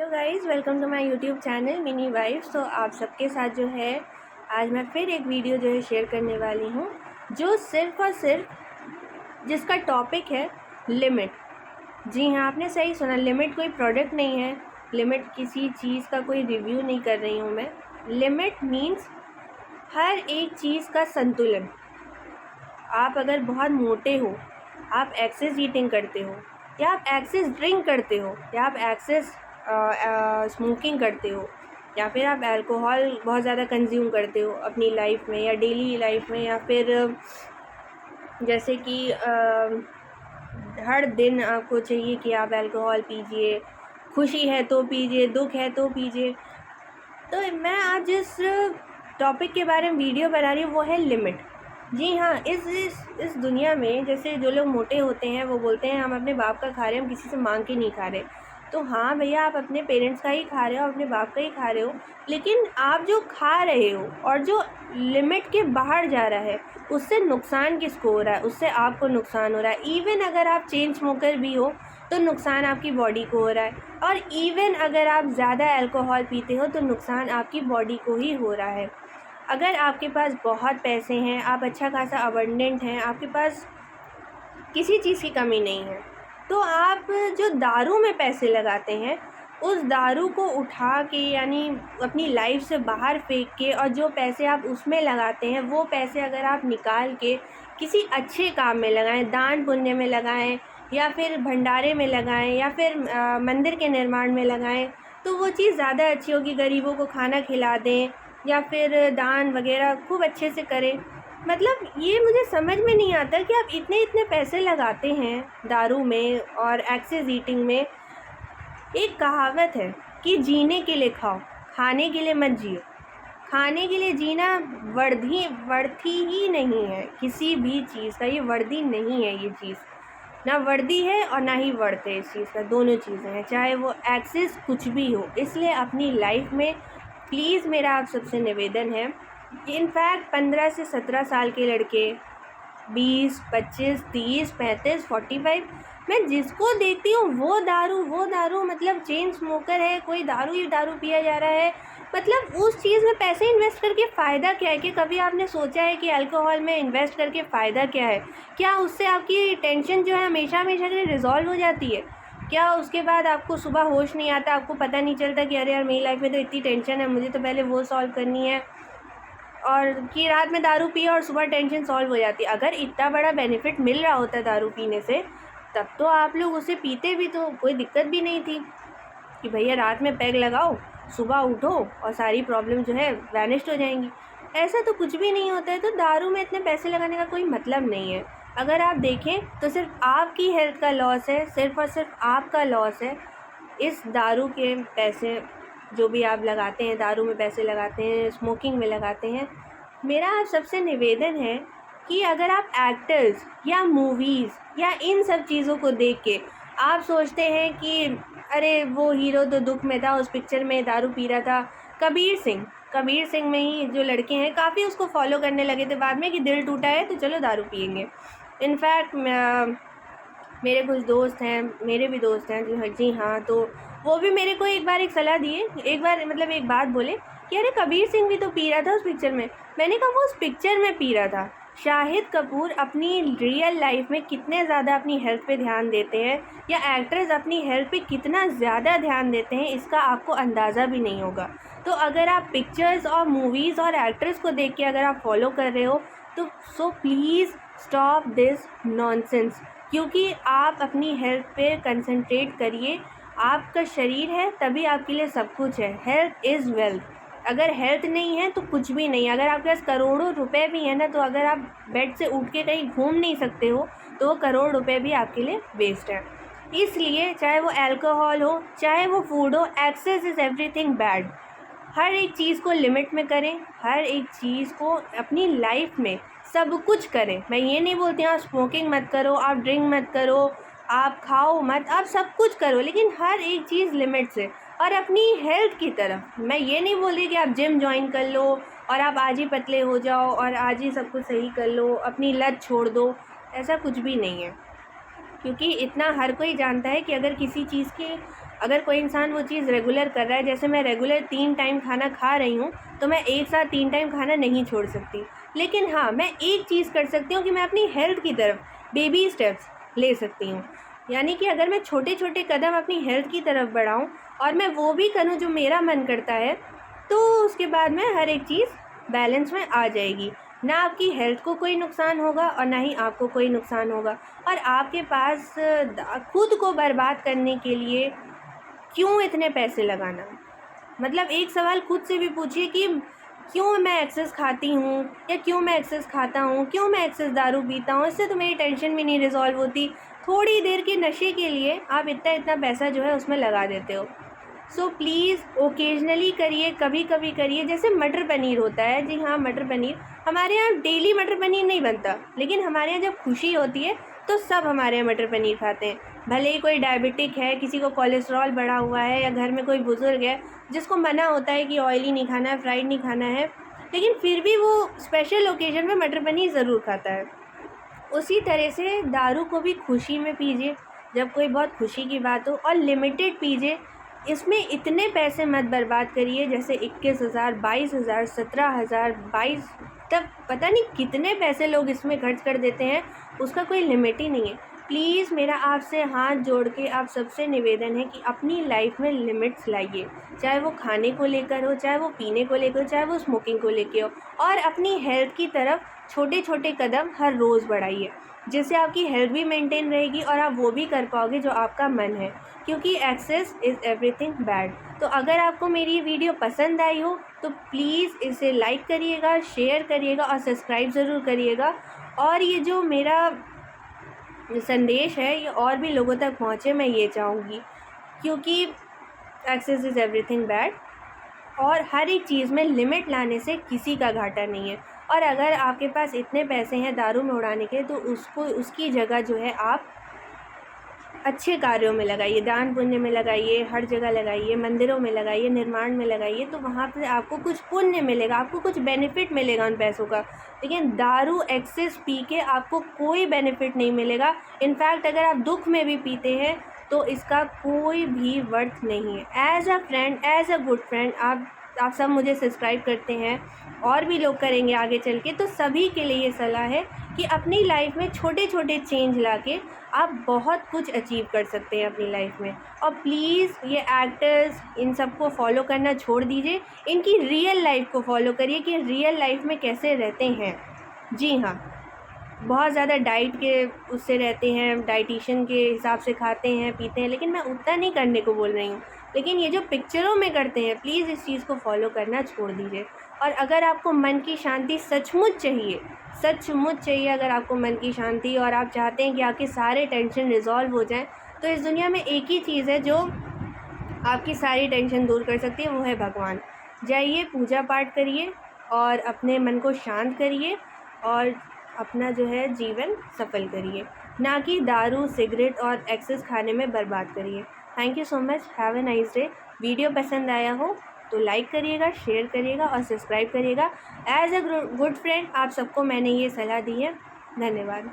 Hello guys, welcome to my YouTube channel Mini Wives. तो आप सबके साथ जो है आज मैं फिर एक वीडियो जो है शेयर करने वाली हूँ, जो सिर्फ़ और सिर्फ जिसका टॉपिक है लिमिट। जी हाँ, आपने सही सुना, लिमिट कोई प्रोडक्ट नहीं है, लिमिट किसी चीज़ का कोई रिव्यू नहीं कर रही हूँ मैं। लिमिट मीन्स हर एक चीज़ का संतुलन। आप अगर बहुत मोटे हो, आप एक्सेस ईटिंग करते हो, या आप एक्सेस ड्रिंक करते हो, या आप एक्सेस स्मोकिंग करते हो, या फिर आप अल्कोहल बहुत ज़्यादा कंज्यूम करते हो अपनी लाइफ में या डेली लाइफ में, या फिर जैसे कि हर दिन आपको चाहिए कि आप अल्कोहल पीजिए, खुशी है तो पीजिए, दुख है तो पीजिए। तो मैं आज जिस टॉपिक के बारे में वीडियो बना रही हूँ वो है लिमिट। जी हाँ, इस दुनिया में जैसे जो लोग मोटे होते हैं वो बोलते हैं हम अपने बाप का खा रहे हैं, हम किसी से मांग के नहीं खा रहे। तो हाँ भैया, आप अपने पेरेंट्स का ही खा रहे हो, अपने बाप का ही खा रहे हो, लेकिन आप जो खा रहे हो और जो लिमिट के बाहर जा रहा है उससे नुकसान किसको हो रहा है? उससे आपको नुकसान हो रहा है। इवन अगर आप चेन स्मोकर भी हो तो नुकसान आपकी बॉडी को हो रहा है, और इवन अगर आप ज़्यादा अल्कोहल पीते हो तो नुकसान आपकी बॉडी को ही हो रहा है। अगर आपके पास बहुत पैसे हैं, आप अच्छा खासा अबंडेंट हैं, आपके पास किसी चीज़ की कमी नहीं है, तो आप जो दारू में पैसे लगाते हैं उस दारू को उठा के यानी अपनी लाइफ से बाहर फेंक के, और जो पैसे आप उसमें लगाते हैं वो पैसे अगर आप निकाल के किसी अच्छे काम में लगाएं, दान पुण्य में लगाएं, या फिर भंडारे में लगाएं, या फिर मंदिर के निर्माण में लगाएं, तो वो चीज़ ज़्यादा अच्छी होगी। गरीबों को खाना खिला दें या फिर दान वगैरह खूब अच्छे से करें। मतलब ये मुझे समझ में नहीं आता कि आप इतने इतने पैसे लगाते हैं दारू में और एक्सेस ईटिंग में। एक कहावत है कि जीने के लिए खाओ, खाने के लिए मत जियो। खाने के लिए जीना वर्दी ही नहीं है किसी भी चीज़ का, ये वर्दी नहीं है। ये चीज़ ना वर्दी है और ना ही वर्थ है इस चीज़ का, दोनों चीज़ें हैं, चाहे वो एक्सेस कुछ भी हो। इसलिए अपनी लाइफ में प्लीज़ मेरा आप सबसे निवेदन है, इनफैक्ट 15 से 17 साल के लड़के, 20, 25, 30, 35, 45, मैं जिसको देखती हूँ वो दारू, मतलब चेन स्मोकर है, कोई दारू ही दारू पिया जा रहा है। मतलब उस चीज़ में पैसे इन्वेस्ट करके फ़ायदा क्या है? कि कभी आपने सोचा है कि अल्कोहल में इन्वेस्ट करके फ़ायदा क्या है? क्या उससे आपकी टेंशन जो है हमेशा हमेशा के लिए रिज़ॉल्व हो जाती है? क्या उसके बाद आपको सुबह होश नहीं आता, आपको पता नहीं चलता कि अरे यार मेरी लाइफ में तो इतनी टेंशन है, मुझे तो पहले वो सॉल्व करनी है, और कि रात में दारू पिए और सुबह टेंशन सॉल्व हो जाती है? अगर इतना बड़ा बेनिफिट मिल रहा होता दारू पीने से, तब तो आप लोग उसे पीते भी तो कोई दिक्कत भी नहीं थी कि भैया रात में पैग लगाओ, सुबह उठो और सारी प्रॉब्लम जो है वैनिश्ड हो जाएंगी। ऐसा तो कुछ भी नहीं होता है, तो दारू में इतने पैसे लगाने का कोई मतलब नहीं है। अगर आप देखें तो सिर्फ आपकी हेल्थ का लॉस है, सिर्फ और सिर्फ आपका लॉस है। इस दारू के पैसे जो भी आप लगाते हैं, दारू में पैसे लगाते हैं, स्मोकिंग में लगाते हैं, मेरा आप सबसे निवेदन है कि अगर आप एक्टर्स या मूवीज़ या इन सब चीज़ों को देख के आप सोचते हैं कि अरे वो हीरो तो दुख में था, उस पिक्चर में दारू पी रहा था। कबीर सिंह में ही जो लड़के हैं काफ़ी उसको फॉलो करने लगे थे बाद में कि दिल टूटा है तो चलो दारू पियेंगे। इनफैक्ट मेरे कुछ दोस्त हैं, मेरे भी दोस्त हैं जी हाँ, तो वो भी मेरे को एक बार एक सलाह दिए, एक बार मतलब एक बात बोले कि अरे कबीर सिंह भी तो पी रहा था उस पिक्चर में। मैंने कहा वो उस पिक्चर में पी रहा था, शाहिद कपूर अपनी रियल लाइफ में कितने ज़्यादा अपनी हेल्थ पे ध्यान देते हैं, या एक्टर्स अपनी हेल्थ पे कितना ज़्यादा ध्यान देते हैं, इसका आपको अंदाज़ा भी नहीं होगा। तो अगर आप पिक्चर्स और मूवीज़ और एक्टर्स को देख के अगर आप फॉलो कर रहे हो तो so please stop this nonsense, क्योंकि आप अपनी हेल्थ पे कंसंट्रेट करिए। आपका शरीर है तभी आपके लिए सब कुछ है। Health is wealth. अगर हेल्थ नहीं है तो कुछ भी नहीं। अगर आपके पास करोड़ों रुपए भी हैं ना, तो अगर आप बेड से उठ के कहीं घूम नहीं सकते हो तो वो करोड़ रुपए भी आपके लिए वेस्ट है। इसलिए चाहे वो अल्कोहल हो, चाहे वो फूड हो, एक्सेस इज़ एवरीथिंग बैड। हर एक चीज़ को लिमिट में करें, हर एक चीज़ को अपनी लाइफ में सब कुछ करें। मैं ये नहीं बोलती आप स्मोकिंग मत करो, आप ड्रिंक मत करो, आप खाओ मत, आप सब कुछ करो, लेकिन हर एक चीज़ लिमिट से। और अपनी हेल्थ की तरफ मैं ये नहीं बोल रही कि आप जिम ज्वाइन कर लो और आप आज ही पतले हो जाओ और आज ही सब कुछ सही कर लो, अपनी लत छोड़ दो, ऐसा कुछ भी नहीं है। क्योंकि इतना हर कोई जानता है कि अगर किसी चीज़ की अगर कोई इंसान वो चीज़ रेगुलर कर रहा है, जैसे मैं रेगुलर 3 टाइम खाना खा रही हूँ, तो मैं एक साथ 3 टाइम खाना नहीं छोड़ सकती। लेकिन हाँ, मैं एक चीज़ कर सकती हूँ कि मैं अपनी हेल्थ की तरफ बेबी स्टेप्स ले सकती हूँ। यानी कि अगर मैं छोटे छोटे कदम अपनी हेल्थ की तरफ बढ़ाऊँ और मैं वो भी करूँ जो मेरा मन करता है, तो उसके बाद में हर एक चीज़ बैलेंस में आ जाएगी। ना आपकी हेल्थ को कोई नुकसान होगा और ना ही आपको कोई नुकसान होगा। और आपके पास खुद को बर्बाद करने के लिए क्यों इतने पैसे लगाना? मतलब एक सवाल खुद से भी पूछिए कि क्यों मैं एक्सेस खाती हूँ या क्यों मैं एक्सेस खाता हूँ, क्यों मैं एक्सेस दारू पीता हूँ? इससे तो मेरी टेंशन भी नहीं रिज़ॉल्व होती। थोड़ी देर के नशे के लिए आप इतना पैसा जो है उसमें लगा देते हो। सो प्लीज़ ओकेजनली करिए, कभी कभी करिए। जैसे मटर पनीर होता है, जी हाँ, मटर पनीर हमारे यहाँ डेली मटर पनीर नहीं बनता, लेकिन हमारे यहाँ जब खुशी होती है तो सब हमारे यहाँ मटर पनीर खाते हैं। भले ही कोई डायबिटिक है, किसी को कोलेस्ट्रॉल बढ़ा हुआ है, या घर में कोई बुज़ुर्ग है जिसको मना होता है कि ऑयली नहीं खाना है, फ्राइड नहीं खाना है, लेकिन फिर भी वो स्पेशल ओकेजन में मटर पनीर ज़रूर खाता है। उसी तरह से दारू को भी खुशी में पीजिए, जब कोई बहुत खुशी की बात हो, और लिमिटेड पीजिए। इसमें इतने पैसे मत बर्बाद करिए, जैसे 21,000, 22,000, 17,000, 22 तक पता नहीं कितने पैसे लोग इसमें खर्च कर देते हैं, उसका कोई लिमिट ही नहीं है। प्लीज़ मेरा आपसे हाथ जोड़ के आप सबसे निवेदन है कि अपनी लाइफ में लिमिट्स लाइए, चाहे वो खाने को लेकर हो, चाहे वो पीने को लेकर हो, चाहे वो स्मोकिंग को लेकर हो, और अपनी हेल्थ की तरफ छोटे छोटे कदम हर रोज़ बढ़ाइए, जिससे आपकी हेल्थ भी मेंटेन रहेगी और आप वो भी कर पाओगे जो आपका मन है, क्योंकि एक्सेस इज़ एवरीथिंग बैड। तो अगर आपको मेरी ये वीडियो पसंद आई हो तो प्लीज़ इसे लाइक करिएगा, शेयर करिएगा और सब्सक्राइब ज़रूर करिएगा। और ये जो मेरा संदेश है ये और भी लोगों तक पहुँचे, मैं ये चाहूँगी, क्योंकि एक्सेस इज़ एवरीथिंग बैड, और हर एक चीज़ में लिमिट लाने से किसी का घाटा नहीं है। और अगर आपके पास इतने पैसे हैं दारू में उड़ाने के, तो उसकी जगह जो है आप अच्छे कार्यों में लगाइए, दान पुण्य में लगाइए, हर जगह लगाइए, मंदिरों में लगाइए, निर्माण में लगाइए, तो वहाँ पे आपको कुछ पुण्य मिलेगा, आपको कुछ बेनिफिट मिलेगा उन पैसों का। लेकिन दारू एक्सेस पी के आपको कोई बेनिफिट नहीं मिलेगा। इनफैक्ट अगर आप दुख में भी पीते हैं तो इसका कोई भी वर्थ नहीं है। As a friend, as a good friend, आप सब मुझे सब्सक्राइब करते हैं, और भी लोग करेंगे आगे चल के, तो सभी के लिए ये सलाह है कि अपनी लाइफ में छोटे छोटे चेंज लाके आप बहुत कुछ अचीव कर सकते हैं अपनी लाइफ में। और प्लीज़ ये एक्टर्स इन सब को फॉलो करना छोड़ दीजिए, इनकी रियल लाइफ को फॉलो करिए कि रियल लाइफ में कैसे रहते हैं। जी हाँ, बहुत ज़्यादा डाइट के उससे रहते हैं, डाइटिशियन के हिसाब से खाते हैं पीते हैं, लेकिन मैं उतना नहीं करने को बोल रही हूँ। लेकिन ये जो पिक्चरों में करते हैं, प्लीज़ इस चीज़ को फॉलो करना छोड़ दीजिए। और अगर आपको मन की शांति सचमुच चाहिए, अगर आपको मन की शांति और आप चाहते हैं कि आपके सारे टेंशन रिज़ॉल्व हो जाएं, तो इस दुनिया में एक ही चीज़ है जो आपकी सारी टेंशन दूर कर सकती है, वो है भगवान। जाइए, पूजा पाठ करिए और अपने मन को शांत करिए और अपना जो है जीवन सफल करिए, ना कि दारू, सिगरेट और एक्सेस खाने में बर्बाद करिए। Thank you so much, have a nice day. Video पसंद आया हो तो लाइक करिएगा, शेयर करिएगा और सब्सक्राइब करिएगा। एज अ गुड फ्रेंड आप सबको मैंने ये सलाह दी है। धन्यवाद।